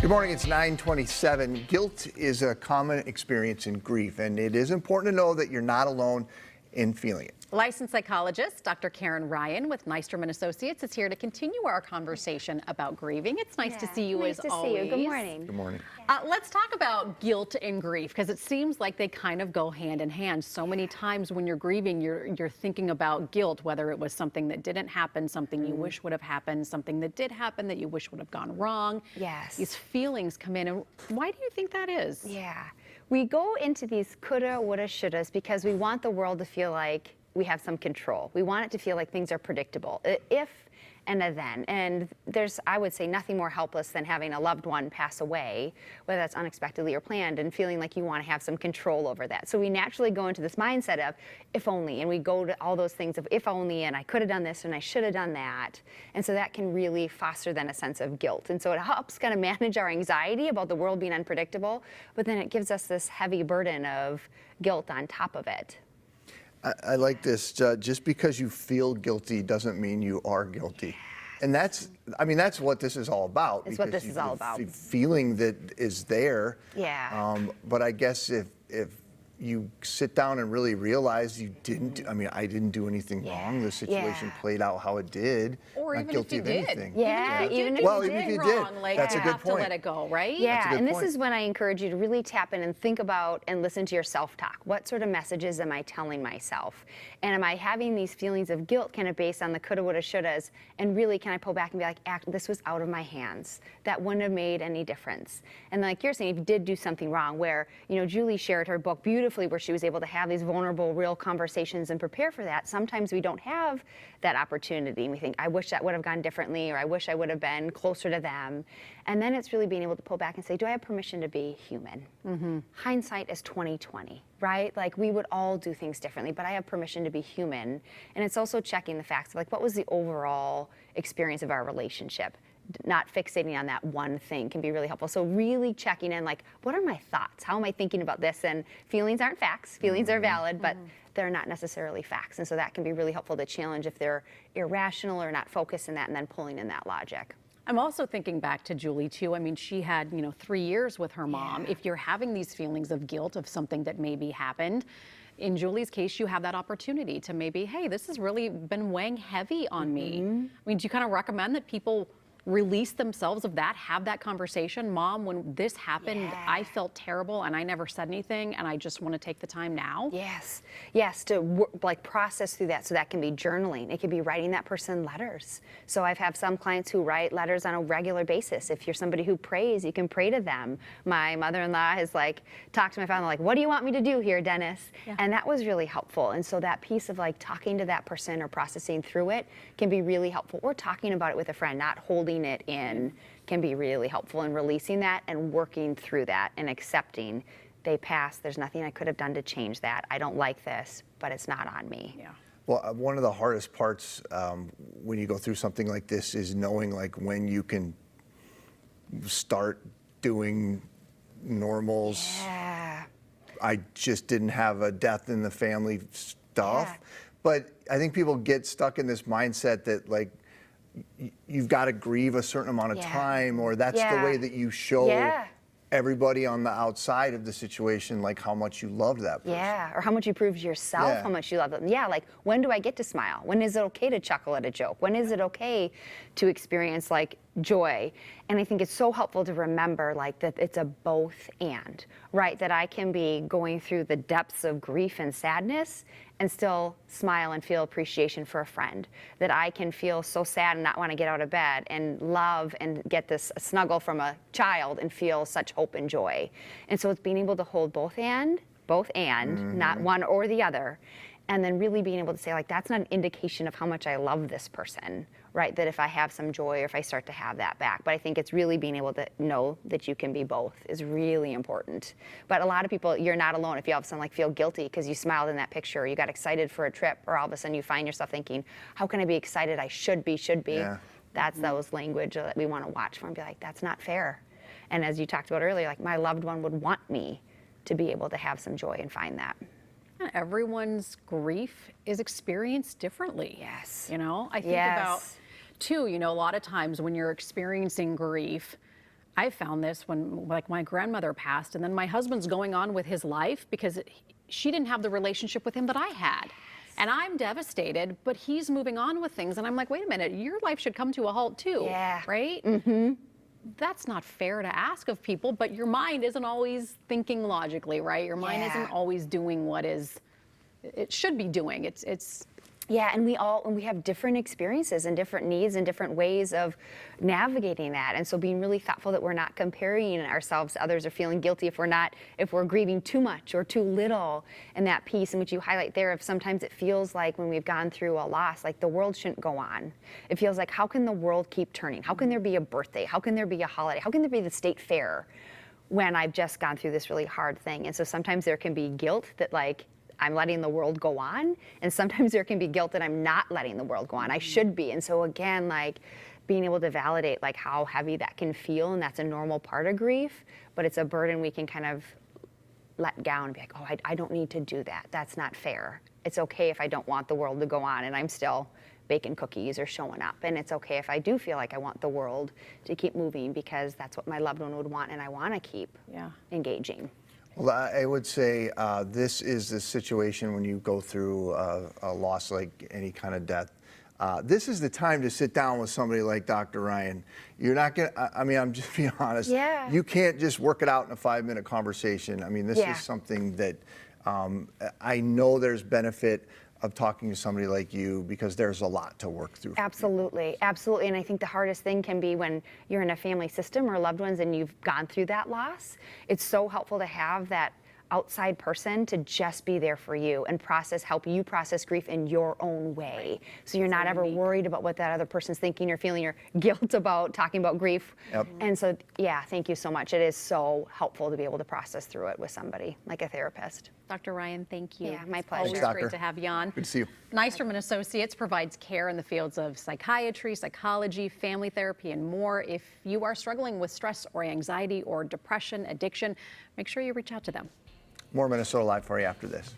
Good morning, it's 9:27. Guilt is a common experience in grief, and it is important to know that you're not alone in feeling it. Licensed psychologist Dr. Karin Ryan with Nystrom & Associates is here to continue our conversation about grieving. It's nice to see you as always. See you. Good morning. Good morning. Let's talk about guilt and grief, because it seems like they kind of go hand in hand. So many times when you're grieving, you're thinking about guilt, whether it was something that didn't happen, something you wish would have happened, something that did happen that you wish would have gone wrong. Yes. These feelings come in, and why do you think that is? Yeah. We go into these coulda, woulda, shouldas because we want the world to feel like we have some control. We want it to feel like things are predictable. If and a then. And there's, I would say, nothing more helpless than having a loved one pass away, whether that's unexpectedly or planned, and feeling like you want to have some control over that. So we naturally go into this mindset of if only, and we go to all those things of if only, and I could have done this, and I should have done that. And so that can really foster then a sense of guilt. And so it helps kind of manage our anxiety about the world being unpredictable, but then it gives us this heavy burden of guilt on top of it. I like this. Just because you feel guilty doesn't mean you are guilty. And that's what this is all about. It's what this is all about. Feeling that is there. Yeah. But I guess if you sit down and really realize you didn't, I didn't do anything wrong. The situation played out how it did. Or not even guilty if you of did. anything. Yeah, even if you did. wrong, like, That's a you good have point. to let it go, right? Yeah, and this point. is when I encourage you to really tap in and think about and listen to your self-talk. What sort of messages am I telling myself? And am I having these feelings of guilt kind of based on the coulda, woulda, shouldas? And really, can I pull back and be like, this was out of my hands. That wouldn't have made any difference. And like you're saying, if you did do something wrong, where, Julie shared her book beautifully, where she was able to have these vulnerable, real conversations and prepare for that. Sometimes we don't have that opportunity. And we think, I wish that would have gone differently, or I wish I would have been closer to them. And then it's really being able to pull back and say, do I have permission to be human? Mm-hmm. Hindsight is 20/20, right? Like, we would all do things differently, but I have permission to be human. And it's also checking the facts of, like, what was the overall experience of our relationship? Not fixating on that one thing can be really helpful. So really checking in, like, what are my thoughts? How am I thinking about this? And feelings aren't facts. Feelings are valid, but they're not necessarily facts. And so that can be really helpful to challenge if they're irrational or not focused in that, and then pulling in that logic. I'm also thinking back to Julie, too. She had, 3 years with her mom. If you're having these feelings of guilt of something that maybe happened, in Julie's case, you have that opportunity to maybe, hey, this has really been weighing heavy on me. Do you kind of recommend that people release themselves of that, have that conversation? Mom, when this happened, I felt terrible and I never said anything, and I just want to take the time now. Yes, to process through that. So that can be journaling. It can be writing that person letters. So I've had some clients who write letters on a regular basis. If you're somebody who prays, you can pray to them. My mother-in-law has talked to my father, what do you want me to do here, Dennis? Yeah. And that was really helpful. And so that piece of talking to that person or processing through it can be really helpful. Or talking about it with a friend, not holding it in, can be really helpful in releasing that and working through that and accepting they passed. There's nothing I could have done to change that. I don't like this, but it's not on me. Yeah. Well, one of the hardest parts when you go through something like this is knowing when you can start doing normals. Yeah. I just didn't have a death in the family stuff. Yeah. But I think people get stuck in this mindset that you've got to grieve a certain amount of time, or that's the way that you show everybody on the outside of the situation how much you loved that person. Yeah, or how much you proved to yourself how much you love them. Yeah, when do I get to smile? When is it okay to chuckle at a joke? When is it okay to experience joy? And I think it's so helpful to remember that it's a both and, right? That I can be going through the depths of grief and sadness and still smile and feel appreciation for a friend. That I can feel so sad and not want to get out of bed and love and get this snuggle from a child and feel such hope and joy. And so it's being able to hold both and, not one or the other. And then really being able to say, that's not an indication of how much I love this person, right? That if I have some joy or if I start to have that back. But I think it's really being able to know that you can be both is really important. But a lot of people, you're not alone if you all of a sudden feel guilty because you smiled in that picture, or you got excited for a trip, or all of a sudden you find yourself thinking, how can I be excited? I should be. Yeah. That's those language that we want to watch for and be that's not fair. And as you talked about earlier, my loved one would want me to be able to have some joy and find that. Everyone's grief is experienced differently. Yes. I think about, too, a lot of times when you're experiencing grief, I found this when, like, my grandmother passed, and then my husband's going on with his life because she didn't have the relationship with him that I had. And I'm devastated, but he's moving on with things. And I'm like, wait a minute, your life should come to a halt too, right? That's not fair to ask of people, but your mind isn't always thinking logically, right? Your mind isn't always doing what it should be doing. Yeah, and we have different experiences and different needs and different ways of navigating that. And so being really thoughtful that we're not comparing ourselves to others or feeling guilty if we're grieving too much or too little. And that piece in which you highlight there of sometimes it feels like when we've gone through a loss, like the world shouldn't go on. It feels like, how can the world keep turning? How can there be a birthday? How can there be a holiday? How can there be the state fair when I've just gone through this really hard thing? And so sometimes there can be guilt that, like, I'm letting the world go on, and sometimes there can be guilt that I'm not letting the world go on. I should be. And so again, like, being able to validate like how heavy that can feel, and that's a normal part of grief, but it's a burden we can kind of let down and be like, oh, I don't need to do that. That's not fair. It's okay if I don't want the world to go on and I'm still baking cookies or showing up. And it's okay if I do feel like I want the world to keep moving because that's what my loved one would want and I want to keep engaging. Well, I would say this is the situation when you go through a loss like any kind of death. This is the time to sit down with somebody like Dr. Ryan. You're not going to, I mean, I'm just being honest. Yeah. You can't just work it out in a 5-minute conversation. I mean, this is something that I know there's benefit of talking to somebody like you because there's a lot to work through. Absolutely, absolutely. And I think the hardest thing can be when you're in a family system or loved ones and you've gone through that loss. It's so helpful to have that outside person to just be there for you and help you process grief in your own way. So you're not ever worried about what that other person's thinking or feeling or guilt about talking about grief. And so, yeah, thank you so much. It is so helpful to be able to process through it with somebody like a therapist. Dr. Ryan, thank you. Yeah, my pleasure. Always great to have you on. Good to see you. Nystrom & Associates provides care in the fields of psychiatry, psychology, family therapy, and more. If you are struggling with stress or anxiety or depression, addiction, make sure you reach out to them. More Minnesota Live for you after this.